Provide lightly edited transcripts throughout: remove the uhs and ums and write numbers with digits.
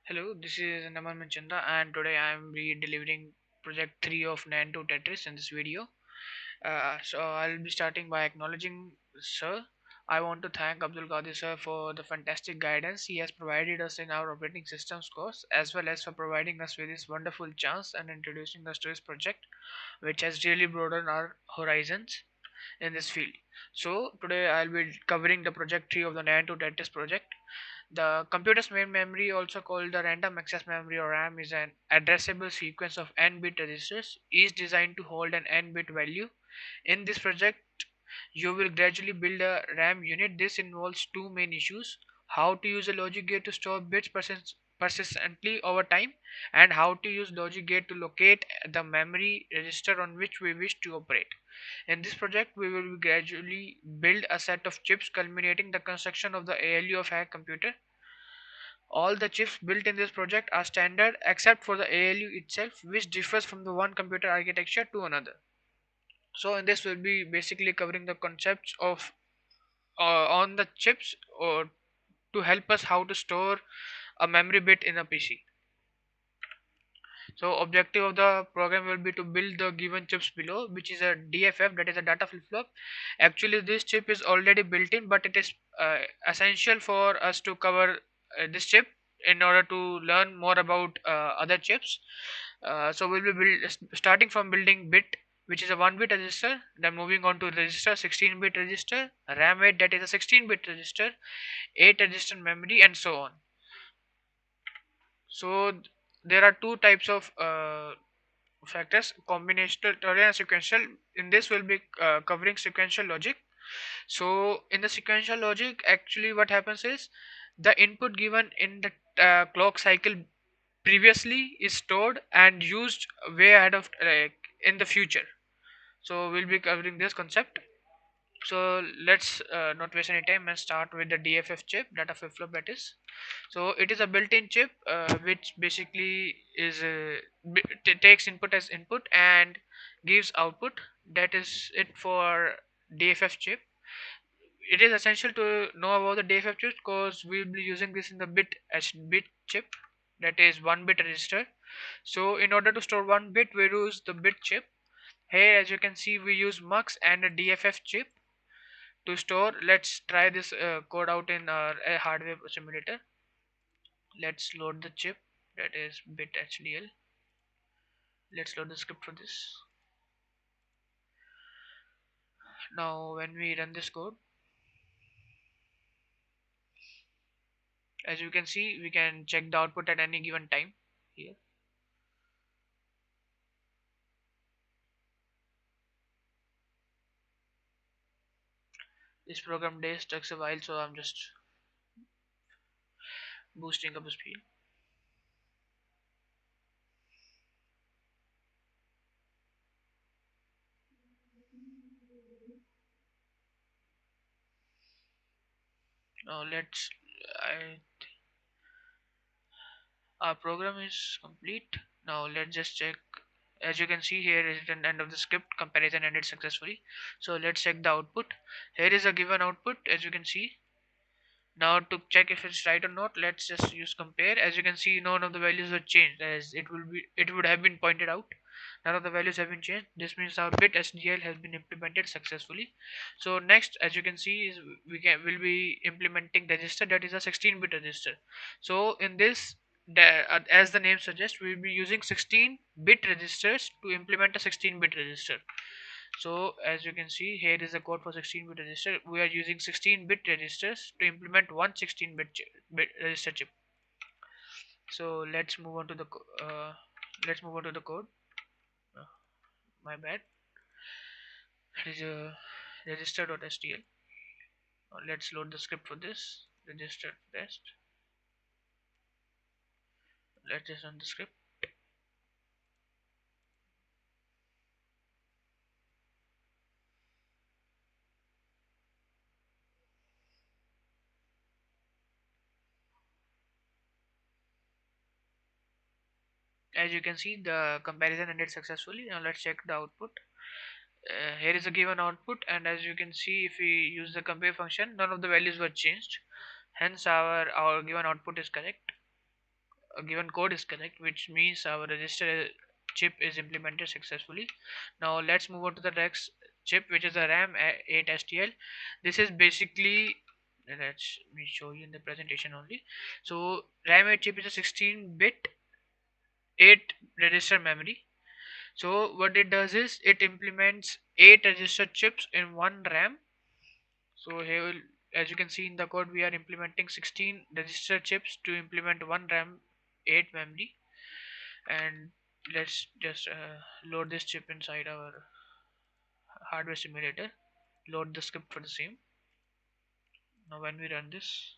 Hello, this is Naman Manchanda, and today I am re-delivering project 3 of Nand2Tetris in this video. So I'll be starting by acknowledging Sir. I want to thank Abdul Qadir Sir for the fantastic guidance he has provided us in our operating systems course, as well as for providing us with this wonderful chance and introducing us to his project, which has really broadened our horizons in this field. So today I'll be covering the project 3 of the Nand2Tetris project. The computer's main memory, also called the random access memory or RAM, is an addressable sequence of n-bit registers, each designed to hold an n-bit value. In this project, you will gradually build a RAM unit. This involves two main issues: how to use a logic gate to store bits persistently over time, and how to use logic gate to locate the memory register on which we wish to operate. In this project, we will gradually build a set of chips culminating the construction of the ALU of a computer. All the chips built in this project are standard except for the ALU itself, which differs from the one computer architecture to another. So in this we'll be basically covering the concepts of on the chips or to help us how to store a memory bit in a PC. So objective of the program will be to build the given chips below, which is a DFF, that is a data flip flop. Actually, this chip is already built in, but it is essential for us to cover this chip in order to learn more about other chips. So we'll be starting from building bit, which is a 1 bit register, then moving on to register 16-bit register, RAM 8, that is a 16-bit register, 8 register memory, and so on. So there are two types of factors: combinational, and sequential. In this we'll be covering sequential logic. So in the sequential logic, actually what happens is the input given in the clock cycle previously is stored and used way ahead of in the future. So we'll be covering this concept. So let's not waste any time and start with the DFF chip, data flip flop, that is. So it is a built-in chip which basically is takes input as input and gives output. That is it for DFF chip. It is essential to know about the DFF chip because we will be using this in the bit chip, that is 1 bit register. So in order to store 1 bit, we use the bit chip. Here, as you can see, we use MUX and a DFF chip to store. Let's try this code out in our hardware simulator. Let's load the chip, that is bit HDL. Let's load the script for this. Now when we run this code, as you can see, we can check the output at any given time here. This program takes a while, so I'm just boosting up the speed. Now let's I, our program is complete. Now let's just check. As you can see, here is the end of the script. Comparison ended successfully. So let's check the output. Here is a given output, as you can see. Now to check if it's right or not, let's just use compare. As you can see, none of the values were changed, as it would have been pointed out. None of the values have been changed. This means our bit SDL has been implemented successfully. So next, as you can see, is will be implementing register, that is a 16-bit register. So in this, as the name suggests, we will be using 16-bit registers to implement a 16-bit register. So as you can see, here is the code for 16-bit register. We are using 16-bit registers to implement one 16-bit register chip. So let's move on to the code. Uh, my bad. It is a register.stl. Let's load the script for this register test. Let's just run the script. As you can see, the comparison ended successfully. Now let's check the output. Here is a given output, and as you can see, if we use the compare function, none of the values were changed. Hence our given output is correct. given code is correct, which means our register chip is implemented successfully. Now let's move on to the next chip, which is the RAM 8 STL. This is basically, let me show you in the presentation only. So RAM 8 chip is a 16-bit 8 register memory. So what it does is it implements 8 register chips in one RAM. So here, as you can see in the code, we are implementing 16 register chips to implement one RAM 8 memory. And let's just load this chip inside our hardware simulator. Load the script for the same. Now when we run this,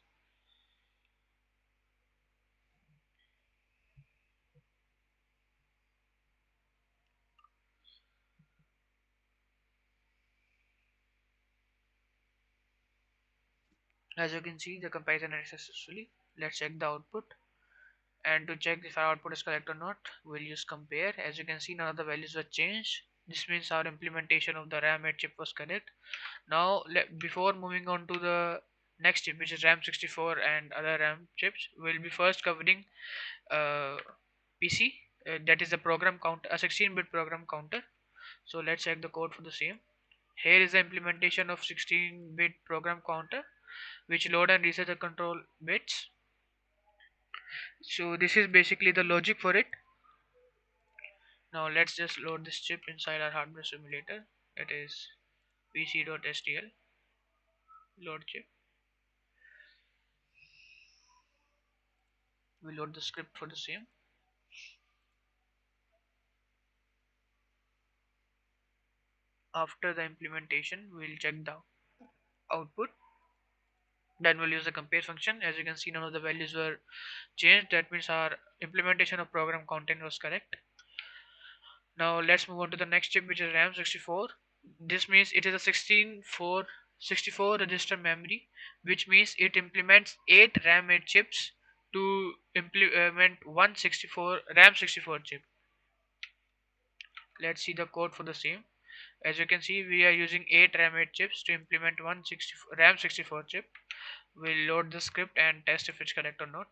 as you can see, the comparison is successfully. Let's check the output. And to check if our output is correct or not, we'll use compare. As you can see, none of the values were changed. This means our implementation of the RAM 8 chip was correct. Now before moving on to the next chip, which is RAM 64 and other RAM chips, we'll be first covering uh, PC, that is a program count, a 16-bit program counter. So let's check the code for the same. Here is the implementation of 16-bit program counter, which load and reset the control bits. So this is basically the logic for it. Now let's just load this chip inside our hardware simulator. It is pc.stl load chip. We load the script for the same. After the implementation, we'll check the output. Then we'll use the compare function. As you can see, none of the values were changed. That means our implementation of program content was correct. Now let's move on to the next chip, which is RAM 64. This means it is a 64 register memory, which means it implements 8 RAM 8 chips to implement one 64 RAM 64 chip. Let's see the code for the same. As you can see, we are using 8 RAM 8 chips to implement one RAM 64 chip. We'll load the script and test if it's correct or not.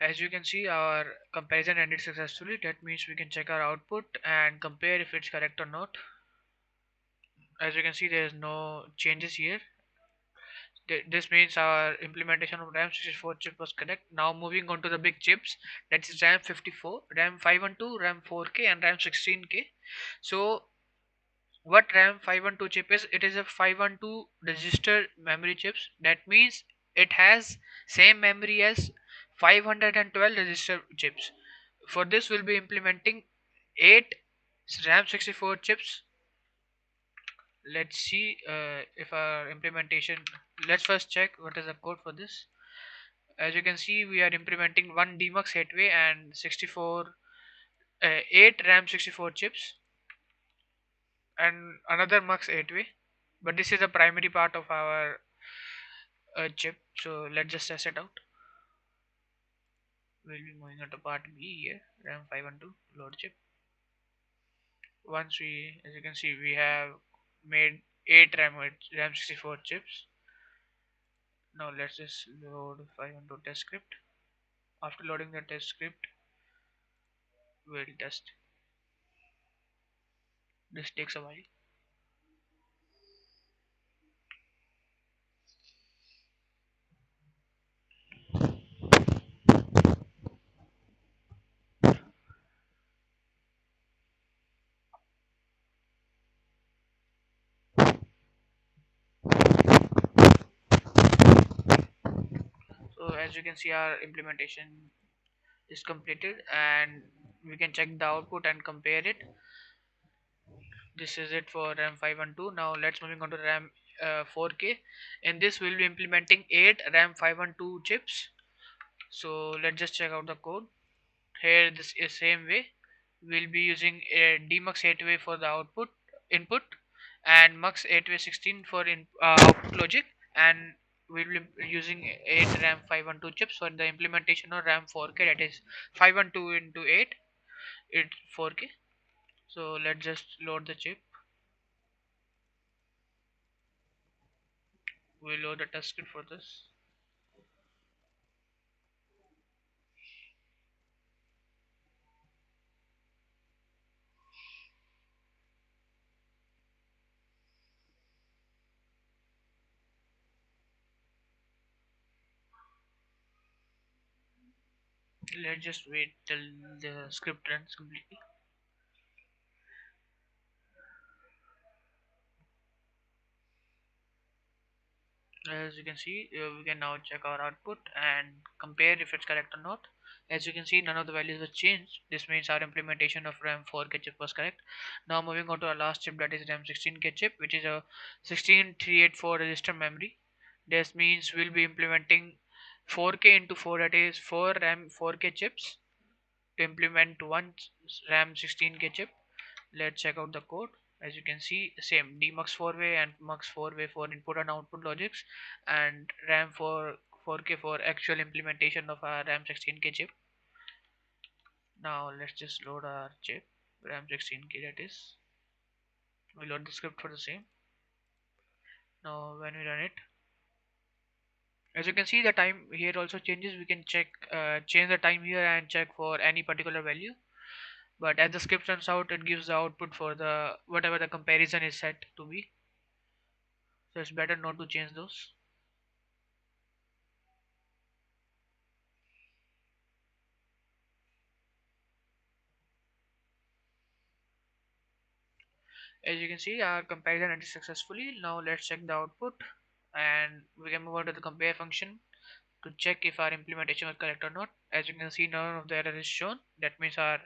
As you can see, our comparison ended successfully. That means we can check our output and compare if it's correct or not. As you can see, there is no changes here. This means our implementation of RAM 64 chip was correct. Now moving on to the big chips, that is RAM 54, RAM 512, RAM 4K, and RAM 16K. So what RAM 512 chip is? It is a 512 register memory chips. That means it has same memory as 512 register chips. For this, we'll be implementing 8 RAM 64 chips. Let's see if our implementation. Let's first check what is the code for this. As you can see, we are implementing one demux gateway and 8 RAM 64 chips and another mux gateway. But this is the primary part of our chip. So let's just test it out. We'll be moving on to part B here. RAM 512 load chip. Once we, as you can see, we have made 8 RAM 64 chips. Now let's just load 512 test script. After loading the test script, we'll test. This takes a while. So as you can see, our implementation is completed and we can check the output and compare it. This is it for RAM 512. Now let's moving on to RAM 4K. In this, we'll be implementing 8 RAM 512 chips. So let's just check out the code. Here, this is same way. We'll be using a demux 8-way for the output input, and mux 8-way 16 for output logic, and we'll be using 8 RAM 512 chips for the implementation of RAM 4K, that is 512 into 8, it 4K. So let's just load the chip. We'll load the test kit for this. Let's just wait till the script runs completely. As you can see, we can now check our output and compare if it's correct or not. As you can see, none of the values were changed. This means our implementation of RAM 4K chip was correct. Now moving on to our last chip, that is RAM 16K chip, which is a 16384 register memory. This means we'll be implementing 4K into 4, that is 4 RAM 4K chips to implement one RAM 16K chip. Let's check out the code. As you can see, same demux 4-way and mux 4-way for input and output logics, and RAM for 4K for actual implementation of our RAM 16K chip. Now let's just load our chip, RAM 16K, that is. We load the script for the same. Now when we run it, as you can see, the time here also changes. We can change the time here and check for any particular value. But as the script runs out, it gives the output for the whatever the comparison is set to be. So it's better not to change those. As you can see, our comparison ended successfully. Now let's check the output, and we can move on to the compare function to check if our implementation was correct or not. As you can see, none of the error is shown. That means our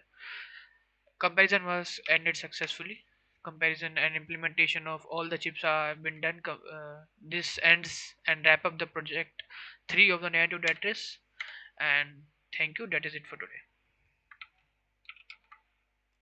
comparison was ended successfully. Comparison and implementation of all the chips have been done. This ends and wrap up the project 3 of the Nand2Tetris. And thank you. That is it for today.